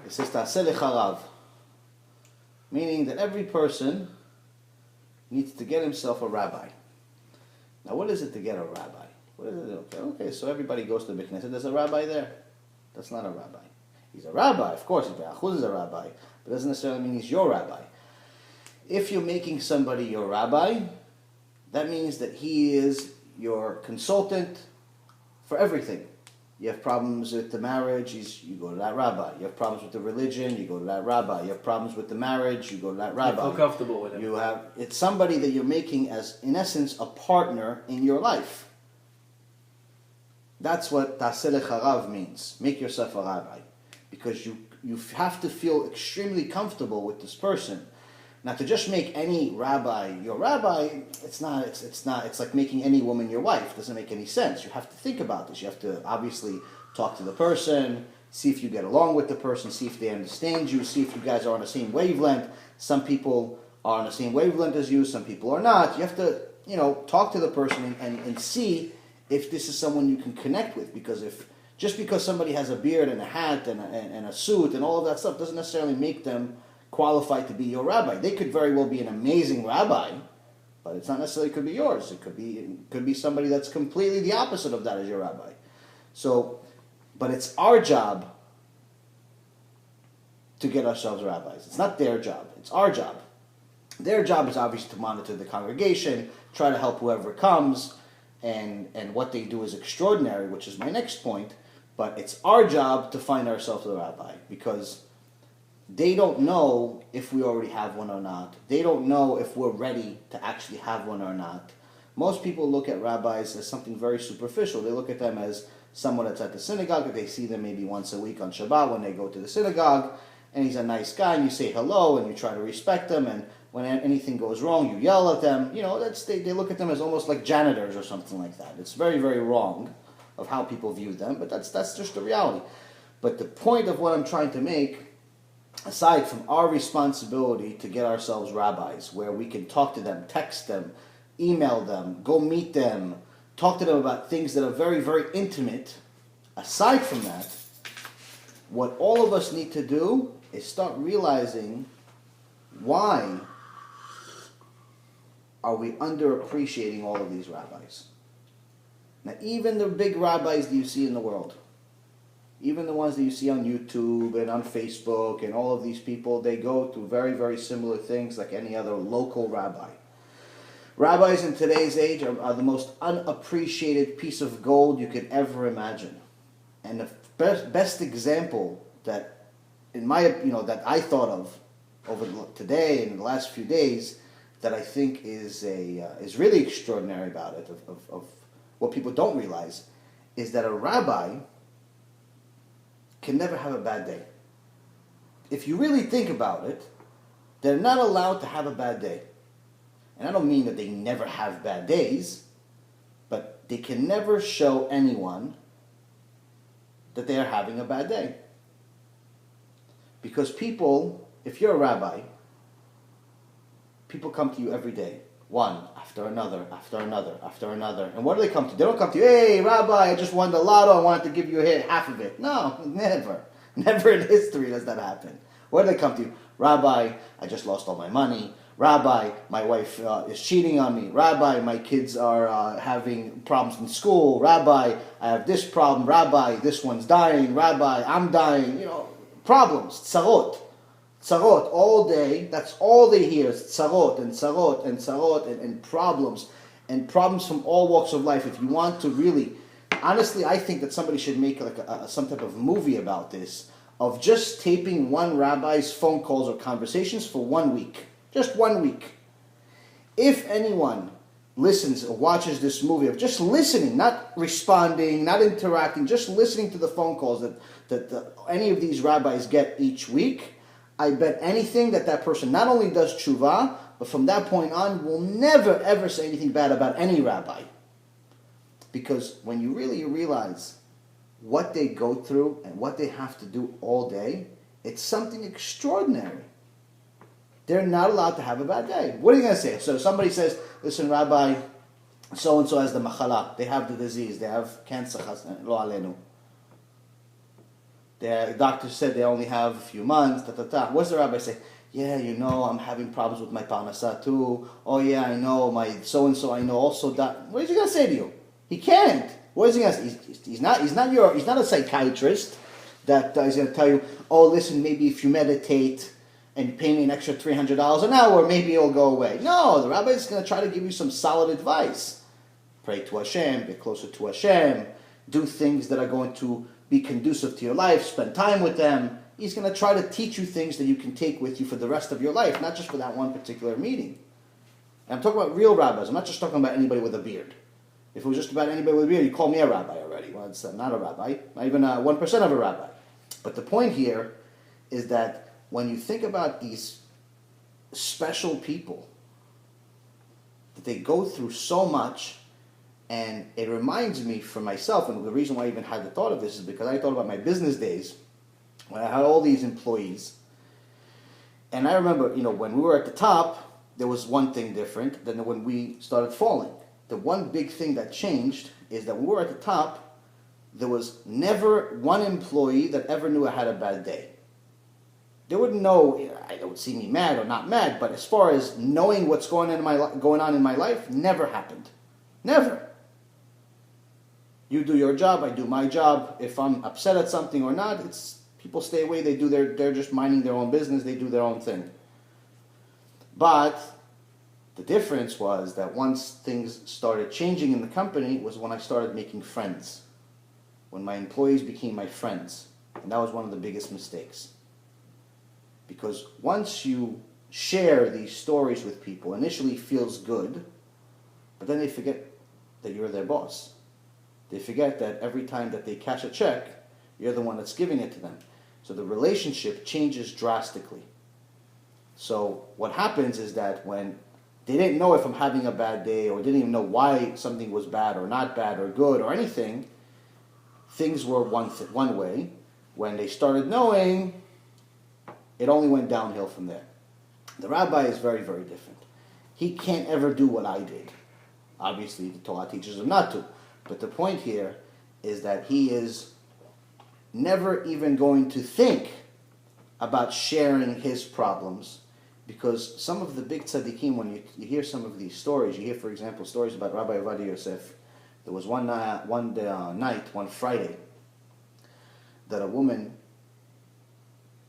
It says ta'aseh lecha rav, meaning that every person needs to get himself a rabbi. Now, what is it to get a rabbi? What is it? Okay, so everybody goes to the Beit Knesset. There's a rabbi there. That's not a rabbi. He's a rabbi, of course. He's a rabbi, but it doesn't necessarily mean he's your rabbi. If you're making somebody your rabbi, that means that he is your consultant for everything. You have problems with the marriage, you go to that rabbi. You have problems with the religion, you go to that rabbi. You have problems with the marriage, you go to that rabbi. You feel comfortable with him. It's somebody that you're making as, in essence, a partner in your life. That's what ta'aseh lecha rav means. Make yourself a rabbi. Because you have to feel extremely comfortable with this person. Now, to just make any rabbi your rabbi, it's like making any woman your wife. It doesn't make any sense. You have to think about this. You have to obviously talk to the person, see if you get along with the person, see if they understand you, see if you guys are on the same wavelength. Some people are on the same wavelength as you, some people are not. You have to, talk to the person and see if this is someone you can connect with. Because just because somebody has a beard and a hat and a suit and all of that stuff doesn't necessarily make them qualified to be your rabbi. They could very well be an amazing rabbi, but it's not necessarily could be yours. It could be somebody that's completely the opposite of that as your rabbi. So, but it's our job to get ourselves rabbis. It's not their job. It's our job. Their job is obviously to monitor the congregation, try to help whoever comes, and what they do is extraordinary, which is my next point. But it's our job to find ourselves a rabbi, because they don't know if we already have one or not. They don't know if we're ready to actually have one or not. Most people look at rabbis as something very superficial. They look at them as someone that's at the synagogue, that they see them maybe once a week on Shabbat when they go to the synagogue, and he's a nice guy, and you say hello, and you try to respect him, and when anything goes wrong, you yell at them. They look at them as almost like janitors or something like that. It's very, very wrong of how people view them, but that's just the reality. But the point of what I'm trying to make, aside from our responsibility to get ourselves rabbis, where we can talk to them, text them, email them, go meet them, talk to them about things that are very, very intimate, aside from that, what all of us need to do is start realizing, why are we underappreciating all of these rabbis? Now, even the big rabbis that you see in the world, even the ones that you see on YouTube and on Facebook and all of these people, they go through very, very similar things like any other local rabbi. Rabbis in today's age are the most unappreciated piece of gold you could ever imagine. And the best example that, that I thought of over today and the last few days, that I think is really extraordinary about it, of what people don't realize, is that a rabbi can never have a bad day. If you really think about it, they're not allowed to have a bad day. And I don't mean that they never have bad days, but they can never show anyone that they are having a bad day. Because people, if you're a rabbi, people come to you every day. One, after another, after another, after another. And what do they come to? They don't come to you, hey, Rabbi, I just won the lotto, I wanted to give you half of it. No, never. Never in history does that happen. What do they come to you? Rabbi, I just lost all my money. Rabbi, my wife is cheating on me. Rabbi, my kids are having problems in school. Rabbi, I have this problem. Rabbi, this one's dying. Rabbi, I'm dying. Problems, tzarot. Tzarot, all day, that's all they hear is tzarot and tzarot and tzarot and problems from all walks of life. If you want to really, honestly, I think that somebody should make like some type of movie about this, of just taping one rabbi's phone calls or conversations for 1 week. Just 1 week. If anyone listens or watches this movie of just listening, not responding, not interacting, just listening to the phone calls that any of these rabbis get each week, I bet anything that person not only does tshuva, but from that point on will never ever say anything bad about any rabbi. Because when you really realize what they go through and what they have to do all day, it's something extraordinary. They're not allowed to have a bad day. What are you going to say? So somebody says, listen, Rabbi, so-and-so has the machala. They have the disease. They have cancer. Lo alenu. The doctor said they only have a few months, What does the rabbi say? Yeah, I'm having problems with my parnasah too. Oh yeah, I know, my so-and-so I know also died. What is he going to say to you? He can't. What is he going to say? He's not a psychiatrist that is going to tell you, oh listen, maybe if you meditate and you pay me an extra $300 an hour, maybe it'll go away. No, the rabbi is going to try to give you some solid advice. Pray to Hashem, get closer to Hashem, do things that are going to be conducive to your life, spend time with them. He's going to try to teach you things that you can take with you for the rest of your life, not just for that one particular meeting. And I'm talking about real rabbis. I'm not just talking about anybody with a beard. If it was just about anybody with a beard, you'd call me a rabbi already. Well, it's not a rabbi, not even 1% of a rabbi. But the point here is that when you think about these special people, that they go through so much. And it reminds me for myself, and the reason why I even had the thought of this is because I thought about my business days when I had all these employees. And I remember, when we were at the top, there was one thing different than when we started falling. The one big thing that changed is that when we were at the top, there was never one employee that ever knew I had a bad day. They wouldn't know, they would see me mad or not mad, but as far as knowing what's going on in my life, never happened. Never. You do your job, I do my job. If I'm upset at something or not, people stay away. They're just minding their own business. They do their own thing. But the difference was that once things started changing in the company was when I started making friends. When my employees became my friends. And that was one of the biggest mistakes. Because once you share these stories with people, initially it feels good, but then they forget that you're their boss. They forget that every time that they cash a check, you're the one that's giving it to them. So the relationship changes drastically. So what happens is that when they didn't know if I'm having a bad day or didn't even know why something was bad or not bad or good or anything, things were one way. When they started knowing, it only went downhill from there. The rabbi is very, very different. He can't ever do what I did. Obviously, the Torah teaches him not to. But the point here is that he is never even going to think about sharing his problems, because some of the big tzaddikim, when you hear some of these stories, you hear, for example, stories about Rabbi Ovadia Yosef. There was one Friday, that a woman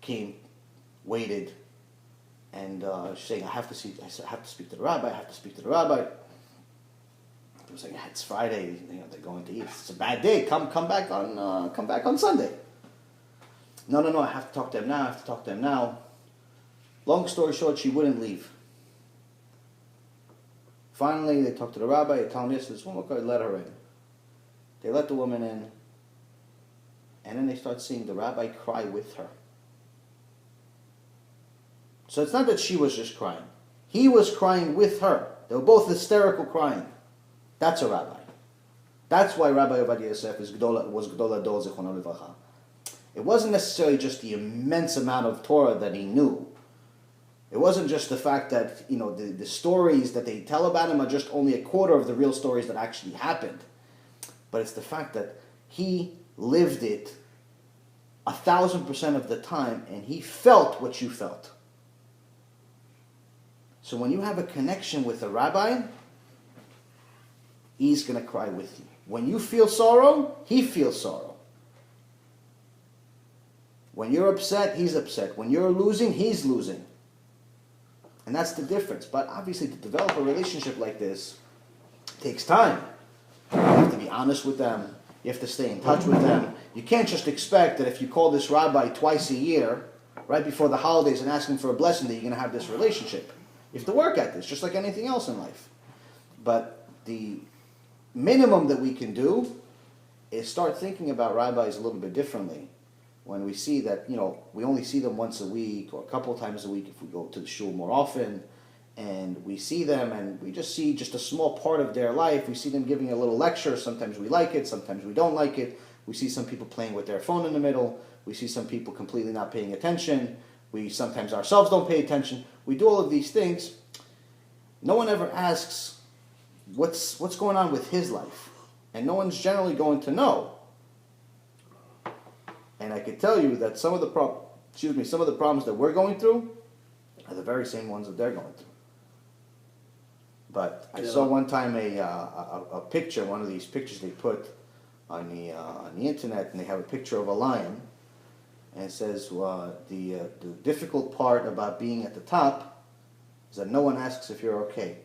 came, waited, and she's saying, I have to speak to the rabbi, I have to speak to the rabbi. I was like, it's Friday, they're going to eat. It's a bad day. Come back on Sunday. No, I have to talk to him now. Long story short, she wouldn't leave. Finally, they talked to the rabbi. They tell him, yes, this woman could let her in. They let the woman in, and then they start seeing the rabbi cry with her. So it's not that she was just crying. He was crying with her. They were both hysterical crying. That's a rabbi. That's why Rabbi Ovadia Yosef was Gdola Dol Zichrono Livracha. It wasn't necessarily just the immense amount of Torah that he knew. It wasn't just the fact that, the stories that they tell about him are just only a quarter of the real stories that actually happened. But it's the fact that he lived it 1,000% of the time, and he felt what you felt. So when you have a connection with a rabbi, he's going to cry with you. When you feel sorrow, he feels sorrow. When you're upset, he's upset. When you're losing, he's losing. And that's the difference. But obviously, to develop a relationship like this takes time. You have to be honest with them. You have to stay in touch with them. You can't just expect that if you call this rabbi twice a year, right before the holidays, and ask him for a blessing, that you're going to have this relationship. You have to work at this, just like anything else in life. But the minimum that we can do is start thinking about rabbis a little bit differently. When we see that, we only see them once a week or a couple of times a week if we go to the shul more often, and we see them and we just see just a small part of their life. We see them giving a little lecture. Sometimes we like it, sometimes we don't like it. We see some people playing with their phone in the middle. We see some people completely not paying attention. We sometimes ourselves don't pay attention. We do all of these things. No one ever asks what's going on with his life. And no one's generally going to know. And I can tell you that some of the problems that we're going through are the very same ones that they're going through. But I saw one time a picture, one of these pictures they put on the internet, and they have a picture of a lion, and it says the difficult part about being at the top is that no one asks if you're okay.